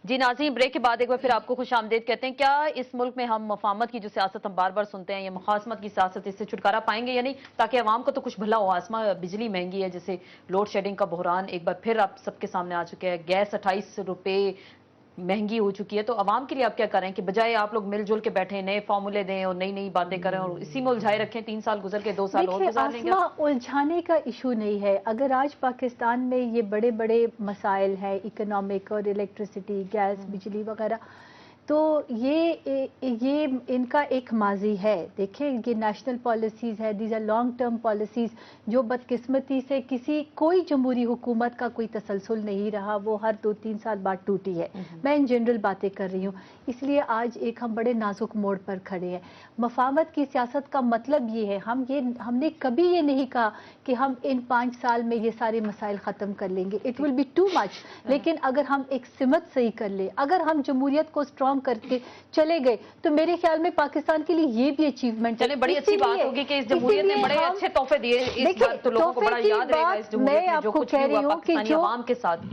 جی ناظرین، بریک کے بعد ایک بار پھر آپ کو خوش آمدید کہتے ہیں۔ کیا اس ملک میں ہم مفاہمت کی جو سیاست ہم بار بار سنتے ہیں، یہ مخاصمت کی سیاست، اس سے چھٹکارا پائیں گے یا نہیں، تاکہ عوام کو تو کچھ بھلا ہو؟ آسما بجلی مہنگی ہے، جیسے لوڈ شیڈنگ کا بحران ایک بار پھر آپ سب کے سامنے آ چکے ہیں، گیس 28 روپے مہنگی ہو چکی ہے، تو عوام کے لیے آپ کیا کریں کہ بجائے آپ لوگ مل جل کے بیٹھیں، نئے فارمولے دیں اور نئی نئی باتیں کریں اور اسی میں الجھائے رکھیں؟ 3 سال گزر کے 2 سال اور گزار لیں گے۔ دیکھیں، الجھانے کا ایشو نہیں ہے۔ اگر آج پاکستان میں یہ بڑے بڑے مسائل ہیں، اکنامک اور الیکٹریسٹی، گیس، بجلی وغیرہ، تو یہ ان کا ایک ماضی ہے۔ دیکھیں، یہ نیشنل پالیسیز ہے، these are long term policies, جو بدقسمتی سے کوئی جمہوری حکومت کا کوئی تسلسل نہیں رہا، وہ ہر 2-3 سال بعد ٹوٹی ہے۔ میں ان جنرل باتیں کر رہی ہوں، اس لیے آج ہم بڑے نازک موڑ پر کھڑے ہیں۔ مفاہمت کی سیاست کا مطلب یہ ہے، ہم نے کبھی یہ نہیں کہا کہ ہم ان 5 سال میں یہ سارے مسائل ختم کر لیں گے، it will be too much, لیکن اگر ہم ایک سمت صحیح کر لیں، اگر ہم جمہوریت کو اسٹرانگ کر کے چلے گئے، تو میرے خیال میں پاکستان کے لیے یہ بھی اچیومنٹ ہے۔ چلے بڑی اچھی بات ہوگی کہ اس جمہوریت نے بڑے اچھے تحفے دیے، اس بات تو لوگوں کو بڑا یاد رہے گا اس جمہوریت میں جو کچھ بھی ہوا پاکستانی عوام کے ساتھ۔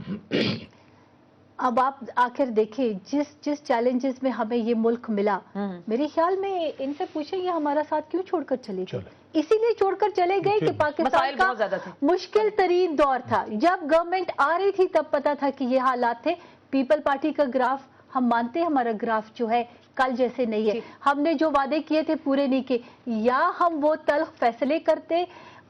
اب آپ آخر دیکھیں، جس چیلنجز میں ہمیں یہ ملک ملا، میرے خیال میں ان سے پوچھیں یہ ہمارا ساتھ کیوں چھوڑ کر چلے گئے؟ اسی لیے چھوڑ کر چلے گئے کہ پاکستان کا مشکل ترین دور تھا۔ جب گورنمنٹ آ رہی تھی تب پتا تھا کہ یہ حالات تھے۔ پیپل پارٹی کا گراف، ہم مانتے ہیں ہمارا گراف جو ہے کل جیسے نہیں ہے، ہم نے جو وعدے کیے تھے پورے نہیں کیے، یا ہم وہ تلخ فیصلے کرتے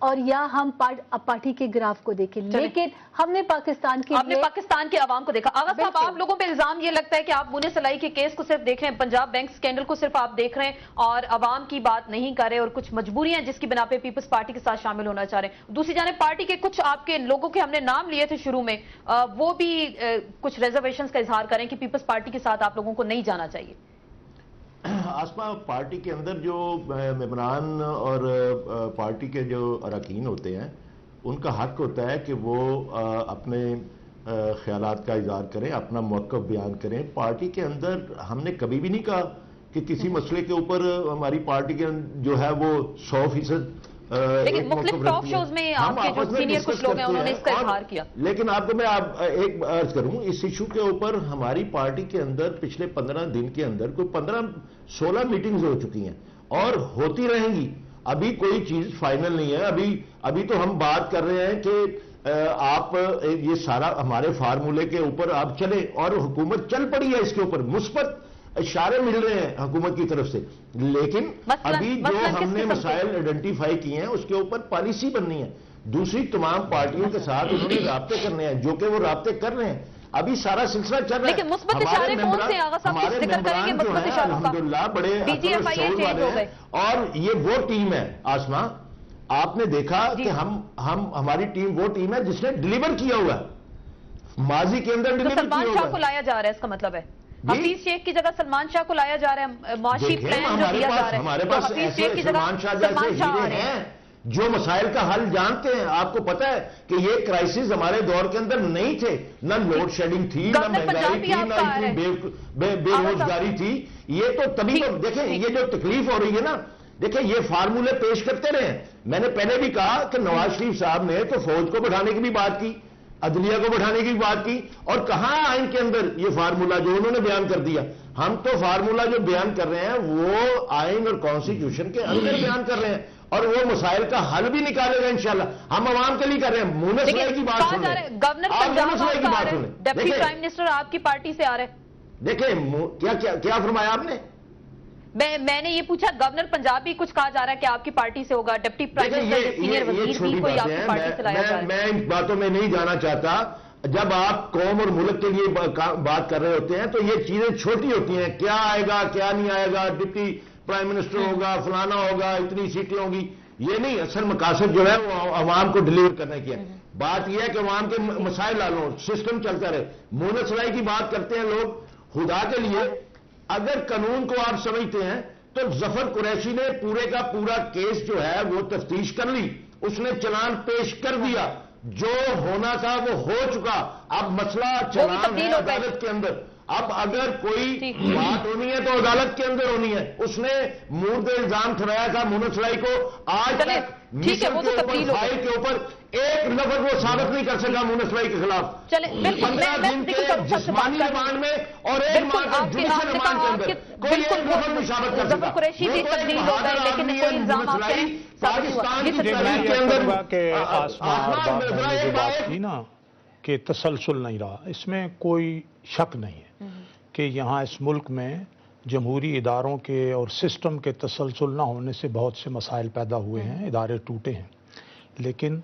اور یا ہم پارٹی کے گراف کو دیکھیں، لیکن ہم نے پاکستان کے عوام کو دیکھا۔ آغا صاحب، آپ لوگوں پہ الزام یہ لگتا ہے کہ آپ منہ سلائی کے کیس کو صرف دیکھ رہے ہیں، پنجاب بینک سکینڈل کو صرف آپ دیکھ رہے ہیں اور عوام کی بات نہیں کر رہے، اور کچھ مجبوریاں جس کی بنا پہ پیپلز پارٹی کے ساتھ شامل ہونا چاہ رہے ہیں۔ دوسری جانب پارٹی کے کچھ آپ کے لوگوں کے ہم نے نام لیے تھے شروع میں، وہ بھی کچھ ریزرویشنز کا اظہار کریں کہ پیپلز پارٹی کے ساتھ آپ لوگوں کو نہیں جانا چاہیے۔ آسما، پارٹی کے اندر جو ممبران اور پارٹی کے جو اراکین ہوتے ہیں، ان کا حق ہوتا ہے کہ وہ اپنے خیالات کا اظہار کریں، اپنا موقف بیان کریں۔ پارٹی کے اندر ہم نے کبھی بھی نہیں کہا کہ کسی مسئلے کے اوپر ہماری پارٹی کے جو ہے وہ 100% لیکن مختلف ٹاک شوز میں آپ کے جو سینئر کچھ لوگ ہیں انہوں نے اس کا اظہار کیا۔ لیکن آپ کو میں ایک عرض کروں، اس ایشو کے اوپر ہماری پارٹی کے اندر پچھلے 15 دن کے اندر کوئی 15-16 میٹنگز ہو چکی ہیں اور ہوتی رہیں گی۔ ابھی کوئی چیز فائنل نہیں ہے۔ ابھی تو ہم بات کر رہے ہیں کہ آپ یہ سارا ہمارے فارمولے کے اوپر آپ چلیں، اور حکومت چل پڑی ہے اس کے اوپر، مثبت اشارے مل رہے ہیں حکومت کی طرف سے، لیکن ابھی جو ہم نے مسائل آئیڈینٹیفائی کیے ہیں اس کے اوپر پالیسی بننی ہے۔ دوسری تمام پارٹیوں کے ساتھ انہوں نے رابطے کرنے ہیں، جو کہ وہ رابطے کر رہے ہیں۔ ابھی سارا سلسلہ چل رہا ہے۔ لیکن مثبت اشارے کون سے آغا صاحب کچھ ذکر کریں گے مثبت اشاروں کا؟ الحمدللہ بڑے DGFIA چینج ہو گئے، اور یہ وہ ٹیم ہے آسما، آپ نے دیکھا کہ ہماری ٹیم وہ ٹیم ہے جس نے ڈیلیور کیا ہوا ہے، ماضی کے اندر ڈیلیور کیا ہوا ہے۔ سلمان شاہ کو لایا جا رہا ہے، اس کا مطلب ہے حفیظ شیخ کی جگہ سلمان شاہ کو لایا جا رہا ہے، معاشی پلان جو دیا جا رہا ہے، ہمارے پاس ایسے سلمان شاہ جیسے ہیرے ہیں جو مسائل کا حل جانتے ہیں۔ آپ کو پتا ہے کہ یہ کرائسس ہمارے دور کے اندر نہیں تھے، نہ لوڈ شیڈنگ تھی، نہ مہنگائی تھی، نہ اتنی بے روزگاری تھی۔ یہ تو تبھی تو دیکھیں یہ جو تکلیف ہو رہی ہے نا، دیکھیں یہ فارمولے پیش کرتے رہے۔ میں نے پہلے بھی کہا کہ نواز شریف صاحب نے تو فوج کو بڑھانے کی بھی بات کی، عدلیہ کو بڑھانے کی بات کی، اور کہاں آئین کے اندر یہ فارمولا جو انہوں نے بیان کر دیا؟ ہم تو فارمولا جو بیان کر رہے ہیں وہ آئین اور کانسٹیٹیوشن کے اندر بیان کر رہے ہیں، اور وہ مسائل کا حل بھی نکالے گا انشاءاللہ۔ ہم عوام کے لیے کر رہے ہیں۔ منہ سلائی کی بات سن لیں، گورنر پنجاب آپ کا آ رہے ہیں، ڈپٹی پرائم منسٹر آپ کی پارٹی سے آ رہے ہیں۔ دیکھیں کیا فرمایا آپ نے؟ میں نے یہ پوچھا، گورنر پنجاب بھی کچھ کہا جا رہا ہے کہ آپ کی پارٹی سے ہوگا، ڈپٹی پرائم منسٹر سینئر وزیر بھی کوئی آپ کی پارٹی سے لایا جا رہا ہے۔ میں ان باتوں میں نہیں جانا چاہتا۔ جب آپ قوم اور ملک کے لیے بات کر رہے ہوتے ہیں تو یہ چیزیں چھوٹی ہوتی ہیں، کیا آئے گا کیا نہیں آئے گا، ڈپٹی پرائم منسٹر ہوگا، فلانا ہوگا، اتنی سیٹیں ہوں گی، یہ نہیں۔ اصل مقاصد جو ہے وہ عوام کو ڈیلیور کرنے کی ہے۔ بات یہ ہے کہ عوام کے مسائل حل ہوں، سسٹم چلتا رہے۔ منہ سلائی کی بات کرتے ہیں لوگ، خدا کے لیے اگر قانون کو آپ سمجھتے ہیں تو ظفر قریشی نے پورے کا پورا کیس جو ہے وہ تفتیش کر لی، اس نے چلان پیش کر دیا، جو ہونا تھا وہ ہو چکا۔ اب مسئلہ چلان ہے عدالت کے اندر، اب اگر کوئی بات ہونی ہے تو عدالت کے اندر ہونی ہے. اس نے مورد الزام ٹھہرایا تھا مونس رائی کو. آج تک مصر کے اوپر فائل کے اوپر ایک لفظ وہ ثابت نہیں کر سکا مونس رائی کے خلاف. 15 دن کے جسمانی ریمانڈ میں اور ایک ماہ کے جوڈیشل ریمانڈ کے اندر کوئی ایک لفظ نہیں ثابت کر سکا. قریشی بھی تبدیل ہو گئے لیکن کوئی الزام آپ کہیں پاکستان کی تاریخ کے اندر کہ آسمان میں جو بات تھی نا کہ تسلسل نہیں رہا، اس میں کوئی شک نہیں ہے کہ یہاں اس ملک میں جمہوری اداروں کے اور سسٹم کے تسلسل نہ ہونے سے بہت سے مسائل پیدا ہوئے ہیں، ادارے ٹوٹے ہیں. لیکن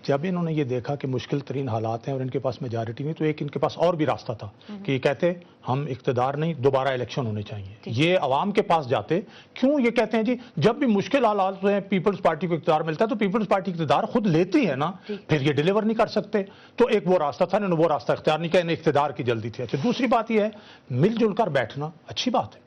جب انہوں نے یہ دیکھا کہ مشکل ترین حالات ہیں اور ان کے پاس میجارٹی نہیں، تو ایک ان کے پاس اور بھی راستہ تھا کہ یہ کہتے ہم اقتدار نہیں، دوبارہ الیکشن ہونے چاہیے. یہ عوام کے پاس جاتے. کیوں یہ کہتے ہیں جی جب بھی مشکل حالات ہیں پیپلز پارٹی کو اقتدار ملتا ہے تو پیپلز پارٹی اقتدار خود لیتی ہے نا، پھر یہ ڈیلیور نہیں کر سکتے. تو ایک وہ راستہ تھا، انہوں نے وہ راستہ اختیار نہیں کیا، انہیں اقتدار کی جلدی تھی. اچھا دوسری بات یہ ہے مل جل کر بیٹھنا اچھی بات ہے،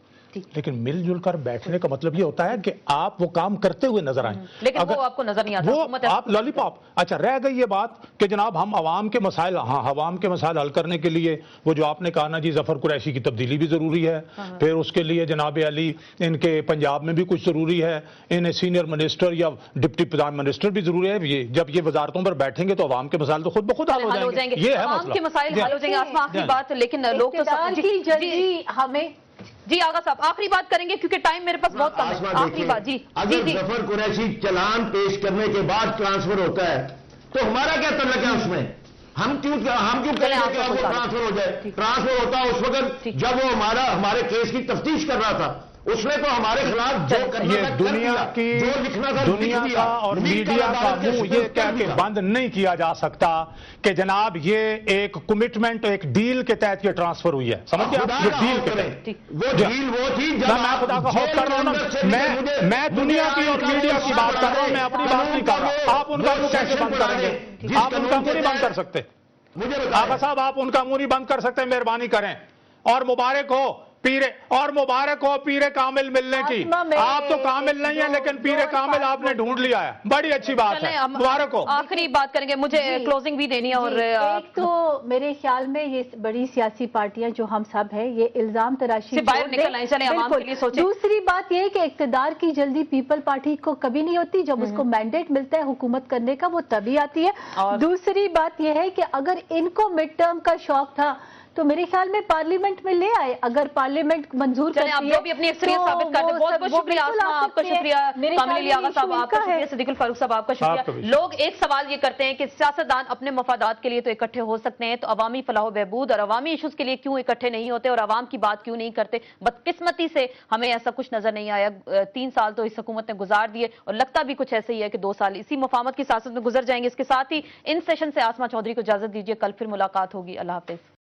لیکن مل جل کر بیٹھنے کا مطلب یہ ہوتا ہے کہ آپ وہ کام کرتے ہوئے نظر آئیں. لیکن وہ آپ کو نظر نہیں آتا، وہ آپ لالی پاپ. اچھا رہ گئی یہ بات کہ جناب ہم عوام کے مسائل، ہاں عوام کے مسائل حل کرنے کے لیے وہ جو آپ نے کہا نا جی ظفر قریشی کی تبدیلی بھی ضروری ہے، پھر اس کے لیے جناب علی ان کے پنجاب میں بھی کچھ ضروری ہے، انہیں سینئر منسٹر یا ڈپٹی پرائم منسٹر بھی ضروری ہے. جب یہ وزارتوں پر بیٹھیں گے تو عوام کے مسائل تو خود بخود حل ہو جائیں گے. یہ ہے عوام کے مسائل حل ہو جائیں گے. آسما آخری بات، لیکن لوگ تو ہمیں جی آغا صاحب آخری بات کریں گے کیونکہ ٹائم میرے پاس بہت کم ہے. آخری بات جی. اگر ظفر قریشی چلان پیش کرنے کے بعد ٹرانسفر ہوتا ہے تو ہمارا کیا تعلق ہے اس میں؟ ہم کیوں کہیں گے کہ وہ ٹرانسفر ہو جائے؟ ٹرانسفر ہوتا ہے اس وقت جب وہ ہمارے کیس کی تفتیش کر رہا تھا. اس نے تو ہمارے خلاف جو کرنا تھا دنیا کی دنیا کا اور میڈیا کا منہ یہ کہہ کے بند نہیں کیا جا سکتا کہ جناب یہ ایک کمٹمنٹ ایک ڈیل کے تحت یہ ٹرانسفر ہوئی ہے. سمجھ گیا یہ ڈیل کے تحت. وہ ڈیل وہ تھی جب میں خدا کا خوف کر رہا ہوں، میں دنیا کی اور میڈیا کی بات کر رہا ہوں، میں اپنی بات نہیں کر رہا. آپ ان کا منہ کیسے بند کریں گے؟ آپ ان کا منہ نہیں بند کر سکتے. آقا صاحب آپ ان کا منہ نہیں بند کر سکتے، مہربانی کریں. اور مبارک ہو پیر کامل ملنے کی. آپ تو کامل نہیں ہیں لیکن پیر کامل آپ نے ڈھونڈ لیا ہے، بڑی اچھی بات ہے، مبارک ہو. آخری بات کریں گے، مجھے کلوزنگ بھی دینی ہے. اور ایک تو میرے خیال میں یہ بڑی سیاسی پارٹیاں جو ہم سب ہیں یہ الزام تراشی سے باہر نکل آئیں، چلیں عوام کے لیے سوچیں. دوسری بات یہ ہے کہ اقتدار کی جلدی پیپل پارٹی کو کبھی نہیں ہوتی، جب اس کو مینڈیٹ ملتا ہے حکومت کرنے کا وہ تبھی آتی ہے. دوسری بات یہ ہے کہ اگر ان کو مڈ ٹرم کا شوق تھا تو میرے خیال میں پارلیمنٹ میں لے آئے. اگر پارلیمنٹ منظور کرتی ہے آپ جو بھی اپنی اکثریت ثابت کرتے ہیں. بہت بہت شکریہ آسما، آپ کا شکریہ. کامل علی آغا صاحب آپ کا شکریہ. صدیق الفاروق صاحب آپ کا شکریہ. لوگ ایک سوال یہ کرتے ہیں کہ سیاستدان اپنے مفادات کے لیے تو اکٹھے ہو سکتے ہیں، تو عوامی فلاح و بہبود اور عوامی ایشوز کے لیے کیوں اکٹھے نہیں ہوتے اور عوام کی بات کیوں نہیں کرتے؟ بدقسمتی سے ہمیں ایسا کچھ نظر نہیں آیا. 3 سال تو اس حکومت نے گزار دیے اور لگتا بھی کچھ ایسے ہی ہے کہ 2 سال اسی مفاہمت کی سیاست میں گزر جائیں گے. اس کے ساتھ ہی ان سیشن سے آسما چودھری کو اجازت دیجیے. کل پھر ملاقات ہوگی. اللہ حافظ.